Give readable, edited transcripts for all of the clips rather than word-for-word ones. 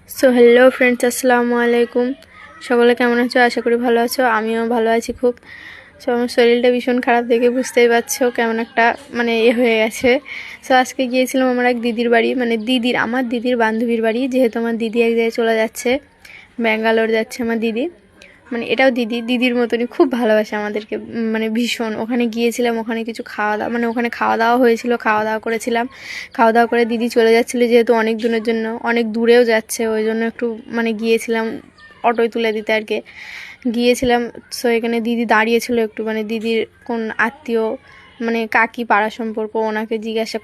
So hello friends, আসসালামু আলাইকুম। সকলে কেমন আছো? আশা করি ভালো আছো। আমিও ভালো আছি খুব। সো আমার শরীরটা ভীষণ খারাপ, দেখে বুঝতেই পারছো কেমন একটা হয়ে গেছে। সো আজকে গিয়েছিলাম আমার এক দিদির বাড়ি, আমার দিদির বান্ধবীর বাড়ি। যেহেতু আমার দিদি এক জায়গায় চলে যাচ্ছে, ব্যাঙ্গালোর যাচ্ছে আমার দিদি। এটাও দিদির মতনই খুব ভালোবাসে আমাদেরকে, ভীষণ। ওখানে গিয়েছিলাম, ওখানে কিছু খাওয়া দাওয়া ওখানে খাওয়া দাওয়া হয়েছিল, খাওয়া দাওয়া করেছিলাম। খাওয়া দাওয়া করে দিদি চলে যাচ্ছিলো, যেহেতু অনেক দিনের জন্য, অনেক দূরেও যাচ্ছে, ওই জন্য একটু গিয়েছিলাম অটোয় তুলে দিতে আর কি গিয়েছিলাম। সো এখানে দিদি দাঁড়িয়েছিল একটু, দিদির কোন আত্মীয়, কাকি পাড়া সম্পর্ক, ওনাকে জিজ্ঞাসা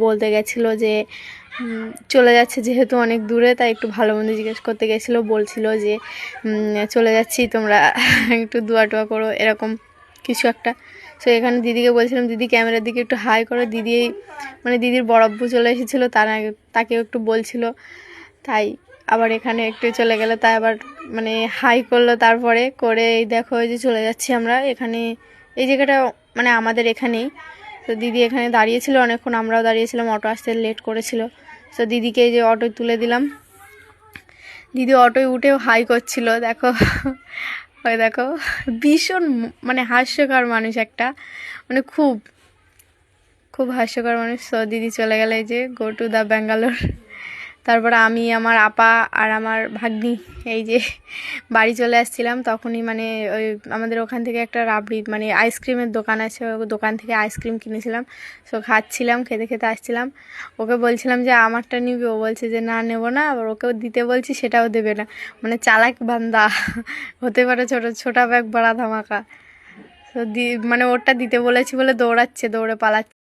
বলতে গেছিলো যে চলে যাচ্ছে, যেহেতু অনেক দূরে, তাই একটু ভালো মন্দ জিজ্ঞেস করতে গেছিলো। বলছিল যে চলে যাচ্ছি, তোমরা একটু দোয়া টোয়া করো, এরকম কিছু একটা। সো এখানে দিদিকে বলছিলাম, দিদি ক্যামেরার দিকে একটু হাই করো। দিদি দিদির বড়াব্বু চলে এসেছিলো, তাকেও একটু বলছিল, তাই আবার এখানে একটু চলে গেলে, তাই আবার হাই করলো। তারপরে করে এই দেখো, এই যে চলে যাচ্ছি আমরা। এখানে এই জায়গাটা আমাদের এখানেই। তো দিদি এখানে দাঁড়িয়েছিল অনেকক্ষণ, আমরাও দাঁড়িয়েছিলাম, অটো আসতে লেট করেছিল। তো দিদিকে এই যে অটোয় তুলে দিলাম। দিদি অটোয় উঠেও হাই করছিল, দেখো। ওই দেখো, ভীষণ হাস্যকর মানুষ একটা, খুব খুব হাস্যকর মানুষ। তো দিদি চলে গেলে, এই যে গো টু দ্য ব্যাঙ্গালোর। তারপরে আমি, আমার আপা আর আমার ভাগ্নি এই যে বাড়ি চলে আসছিলাম। তখনই ওই আমাদের ওখান থেকে একটা রাবড়ি আইসক্রিমের দোকান আছে, ওই দোকান থেকে আইসক্রিম কিনেছিলাম। সো খাচ্ছিলাম, খেতে খেতে আসছিলাম। ওকে বলছিলাম যে আমারটা নিবি, ও বলছে যে না, নেবো না। আবার ওকেও দিতে বলছি, সেটাও দেবে না। চালাক বান্দা হতে পারে, ছোটা ব্যাগ বড়া ধামাকা। তো ওরটা দিতে বলেছি বলে দৌড়ে পালাচ্ছে।